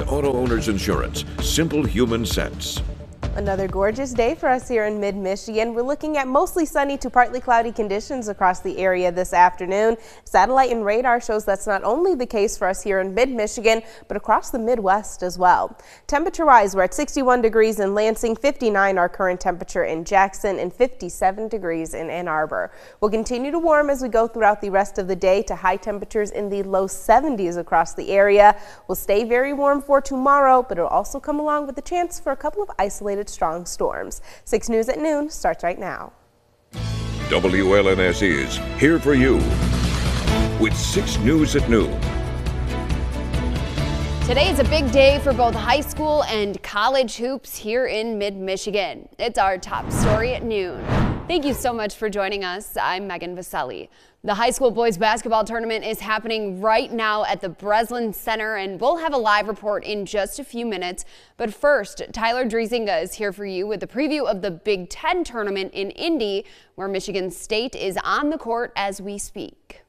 Auto Owners Insurance. Simple human sense. Another gorgeous day for us here in mid-Michigan. We're looking at mostly sunny to partly cloudy conditions across the area this afternoon. Satellite and radar shows that's not only the case for us here in mid-Michigan, but across the Midwest as well. Temperature-wise, we're at 61 degrees in Lansing, 59 our current temperature in Jackson, and 57 degrees in Ann Arbor. We'll continue to warm as we go throughout the rest of the day to high temperatures in the low 70s across the area. We'll stay very warm for tomorrow, but it'll also come along with a chance for a couple of isolated strong storms. 6 News at noon starts right now. WLNS is here for you with 6 News at noon. Today is a big day for both high school and college hoops here in mid-Michigan. It's our top story at noon. Thank you so much for joining us. I'm Megan Vaselli. The high school boys basketball tournament is happening right now at the Breslin Center, and we'll have a live report in just a few minutes. But first, Tyler Driesinga is here for you with a preview of the Big Ten tournament in Indy, where Michigan State is on the court as we speak.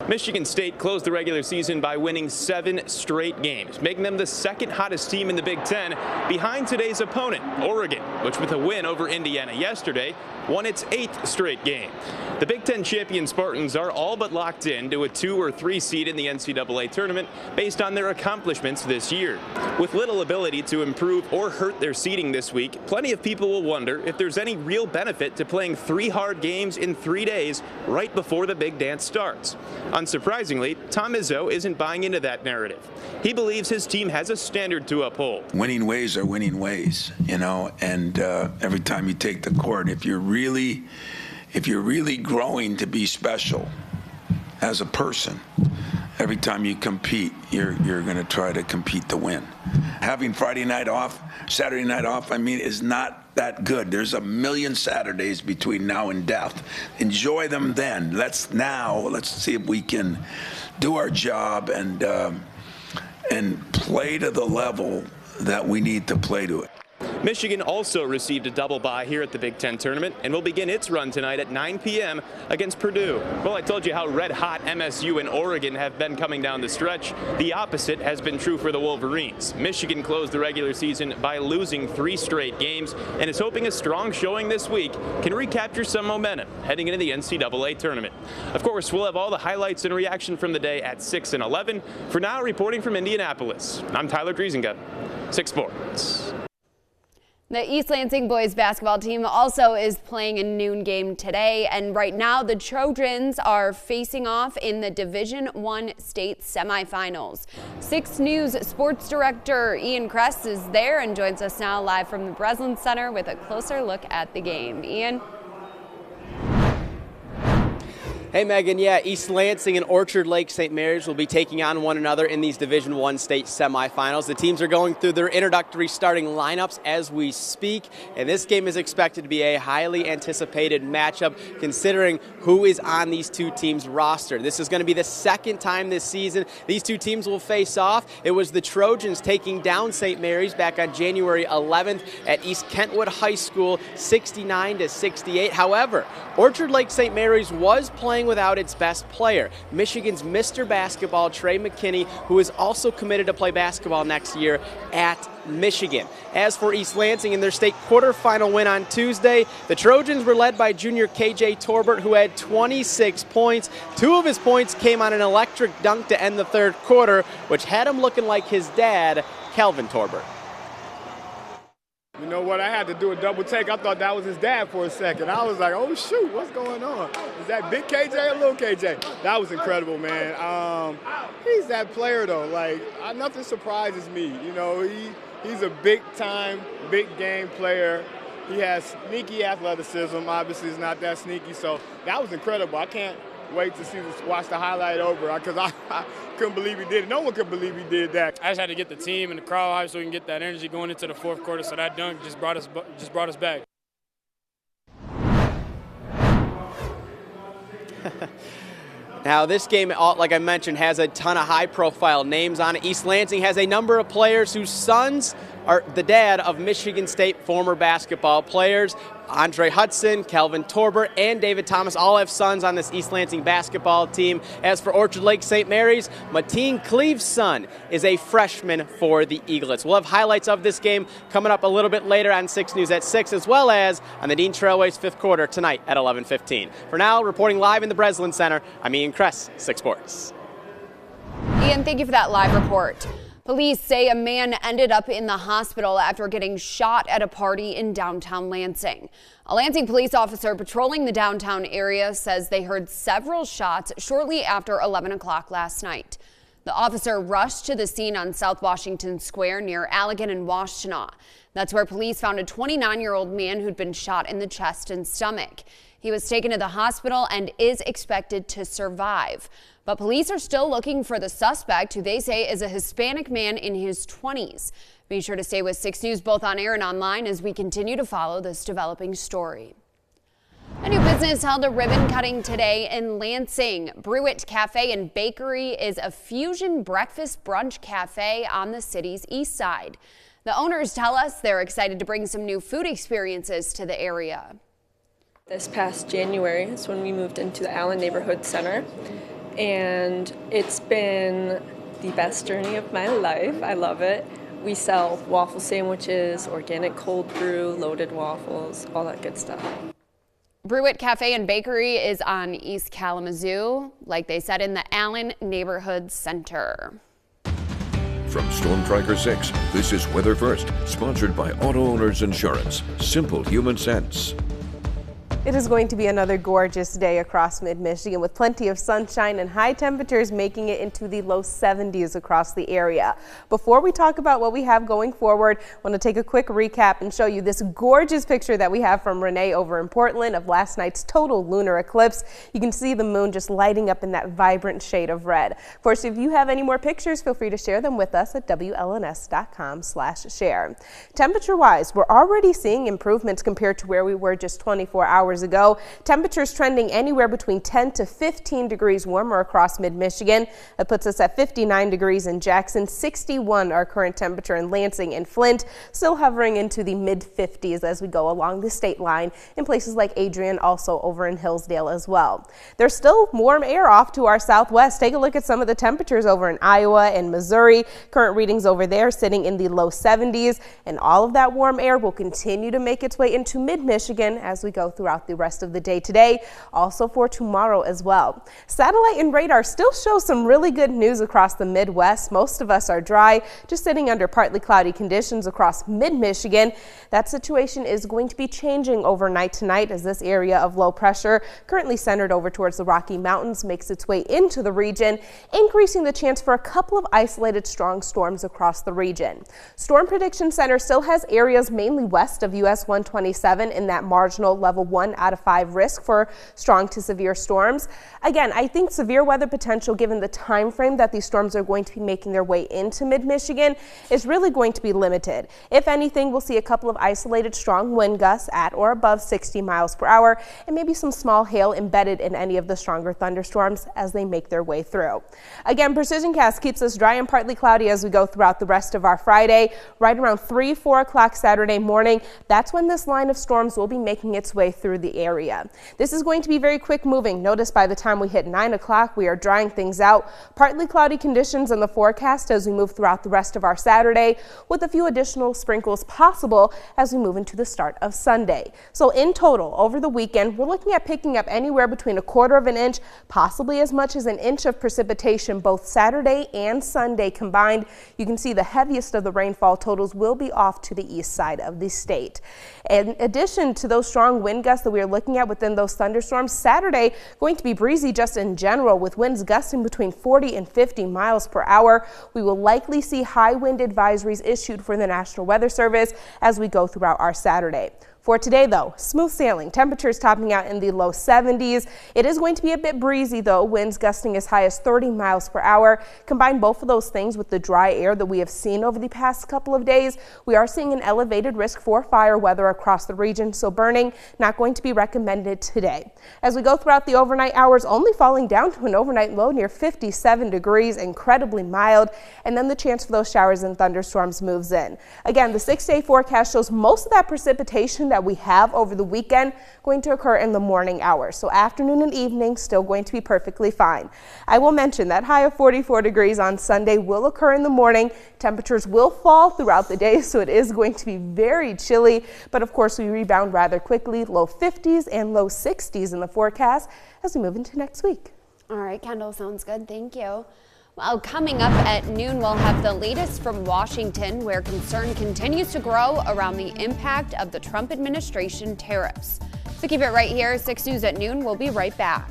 Michigan State closed the regular season by winning 7 straight games, making them the second hottest team in the Big Ten behind today's opponent, Oregon, which with a win over Indiana yesterday, won its 8th straight game. The Big Ten champion Spartans are all but locked in to a 2 or 3 seed in the NCAA tournament based on their accomplishments this year. With little ability to improve or hurt their seeding this week, plenty of people will wonder if there's any real benefit to playing 3 hard games in 3 days right before the big dance starts. Unsurprisingly, Tom Izzo isn't buying into that narrative. He believes his team has a standard to uphold. Winning ways are winning ways, you know, and every time you take the court, if you're really growing to be special as a person, every time you compete, you're going to try to compete to win. Having Friday night off, Saturday night off, I mean, is not that good. There's a million Saturdays between now and death. Enjoy them then. Let's see if we can do our job and play to the level that we need to play to it. Michigan also received a double bye here at the Big Ten tournament and will begin its run tonight at 9 p.m. against Purdue. Well, I told you how red hot MSU and Oregon have been coming down the stretch. The opposite has been true for the Wolverines. Michigan closed the regular season by losing 3 straight games and is hoping a strong showing this week can recapture some momentum heading into the NCAA tournament. Of course, we'll have all the highlights and reaction from the day at 6 and 11. For now, reporting from Indianapolis, I'm Tyler Driesinga, 6 Sports. The East Lansing boys basketball team also is playing a noon game today, and right now the Trojans are facing off in the Division I state semifinals. 6 News sports director Ian Kress is there and joins us now live from the Breslin Center with a closer look at the game. Ian? Hey Megan, yeah, East Lansing and Orchard Lake St. Mary's will be taking on one another in these Division I state semifinals. The teams are going through their introductory starting lineups as we speak, and this game is expected to be a highly anticipated matchup considering who is on these two teams' roster. This is going to be the second time this season these two teams will face off. It was the Trojans taking down St. Mary's back on January 11th at East Kentwood High School, 69-68. However, Orchard Lake St. Mary's was playing without its best player, Michigan's Mr. Basketball, Trey McKinney, who is also committed to play basketball next year at Michigan. As for East Lansing in their state quarterfinal win on Tuesday, the Trojans were led by junior KJ Torbert, who had 26 points. 2 of his points came on an electric dunk to end the third quarter, which had him looking like his dad, Calvin Torbert. You know what? I had to do a double take. I thought that was his dad for a second. I was like, oh, shoot, what's going on? Is that big KJ or little KJ? That was incredible, man. He's that player, though. Like, nothing surprises me. You know, he's a big-time, big-game player. He has sneaky athleticism. Obviously, he's not that sneaky. So that was incredible. I can't wait to watch the highlight over because I couldn't believe he did it. No one could believe he did that. I just had to get the team and the crowd hype so we can get that energy going into the fourth quarter. So that dunk just brought us back. Now, this game, like I mentioned, has a ton of high-profile names on it. East Lansing has a number of players whose sons are the dad of Michigan State former basketball players. Andre Hudson, Kelvin Torber, and David Thomas all have sons on this East Lansing basketball team. As for Orchard Lake St. Mary's, Mateen Cleave's son is a freshman for the Eaglets. We'll have highlights of this game coming up a little bit later on 6 News at 6, as well as on the Dean Trailways fifth quarter tonight at 11:15. For now, reporting live in the Breslin Center, I'm Ian Kress, 6 Sports. Ian, thank you for that live report. Police say a man ended up in the hospital after getting shot at a party in downtown Lansing. A Lansing police officer patrolling the downtown area says they heard several shots shortly after 11 o'clock last night. The officer rushed to the scene on South Washington Square near Allegan and Washtenaw. That's where police found a 29-year-old man who'd been shot in the chest and stomach. He was taken to the hospital and is expected to survive. But police are still looking for the suspect, who they say is a Hispanic man in his 20s. Be sure to stay with 6 News both on air and online as we continue to follow this developing story. A new business held a ribbon cutting today in Lansing. Brewitt Cafe and Bakery is a fusion breakfast brunch cafe on the city's east side. The owners tell us they're excited to bring some new food experiences to the area. This past January is when we moved into the Allen Neighborhood Center, and it's been the best journey of my life. I love it. We sell waffle sandwiches, organic cold brew, loaded waffles, all that good stuff. Brewitt Cafe and Bakery is on East Kalamazoo, like they said, in the Allen Neighborhood Center. From Storm Tracker 6, this is Weather First, sponsored by Auto Owners Insurance. Simple human sense. It is going to be another gorgeous day across mid-Michigan with plenty of sunshine and high temperatures making it into the low 70s across the area. Before we talk about what we have going forward, I want to take a quick recap and show you this gorgeous picture that we have from Renee over in Portland of last night's total lunar eclipse. You can see the moon just lighting up in that vibrant shade of red. Of course, if you have any more pictures, feel free to share them with us at WLNS.com/share. Temperature-wise, we're already seeing improvements compared to where we were just 24 hours ago. Temperatures trending anywhere between 10 to 15 degrees warmer across mid-Michigan. That puts us at 59 degrees in Jackson, 61 our current temperature in Lansing and Flint, still hovering into the mid-50s as we go along the state line in places like Adrian, also over in Hillsdale as well. There's still warm air off to our southwest. Take a look at some of the temperatures over in Iowa and Missouri. Current readings over there sitting in the low 70s, and all of that warm air will continue to make its way into mid-Michigan as we go throughout the rest of the day today, also for tomorrow as well. Satellite and radar still show some really good news across the Midwest. Most of us are dry, just sitting under partly cloudy conditions across mid-Michigan. That situation is going to be changing overnight tonight as this area of low pressure, currently centered over towards the Rocky Mountains, makes its way into the region, increasing the chance for a couple of isolated strong storms across the region. Storm Prediction Center still has areas mainly west of US 127 in that marginal level 1 out of 5 risk for strong to severe storms. Again, I think severe weather potential, given the time frame that these storms are going to be making their way into mid-Michigan, is really going to be limited. If anything, we'll see a couple of isolated strong wind gusts at or above 60 miles per hour and maybe some small hail embedded in any of the stronger thunderstorms as they make their way through. Again, Precision Cast keeps us dry and partly cloudy as we go throughout the rest of our Friday. Right around 3-4 o'clock Saturday morning, that's when this line of storms will be making its way through the area. This is going to be very quick moving. Notice by the time we hit 9 o'clock, we are drying things out. Partly cloudy conditions in the forecast as we move throughout the rest of our Saturday, with a few additional sprinkles possible as we move into the start of Sunday. So in total, over the weekend, we're looking at picking up anywhere between 1/4 of an inch, possibly as much as an inch of precipitation both Saturday and Sunday combined. You can see the heaviest of the rainfall totals will be off to the east side of the state. In addition to those strong wind gusts that we are looking at within those thunderstorms, Saturday going to be breezy just in general, with winds gusting between 40 and 50 miles per hour. We will likely see high wind advisories issued for the National Weather Service as we go throughout our Saturday. For today, though, smooth sailing, temperatures topping out in the low 70s. It is going to be a bit breezy, though, winds gusting as high as 30 miles per hour. Combine both of those things with the dry air that we have seen over the past couple of days, we are seeing an elevated risk for fire weather across the region, so burning not going to be recommended today. As we go throughout the overnight hours, only falling down to an overnight low near 57 degrees, incredibly mild, and then the chance for those showers and thunderstorms moves in. Again, the 6-day forecast shows most of that precipitation that we have over the weekend going to occur in the morning hours. So afternoon and evening still going to be perfectly fine. I will mention that high of 44 degrees on Sunday will occur in the morning. Temperatures will fall throughout the day, so it is going to be very chilly. But of course, we rebound rather quickly. Low 50s and low 60s in the forecast as we move into next week. All right, Kendall, sounds good. Thank you. Well, coming up at noon, we'll have the latest from Washington, where concern continues to grow around the impact of the Trump administration tariffs. So keep it right here, 6 News at noon. We'll be right back.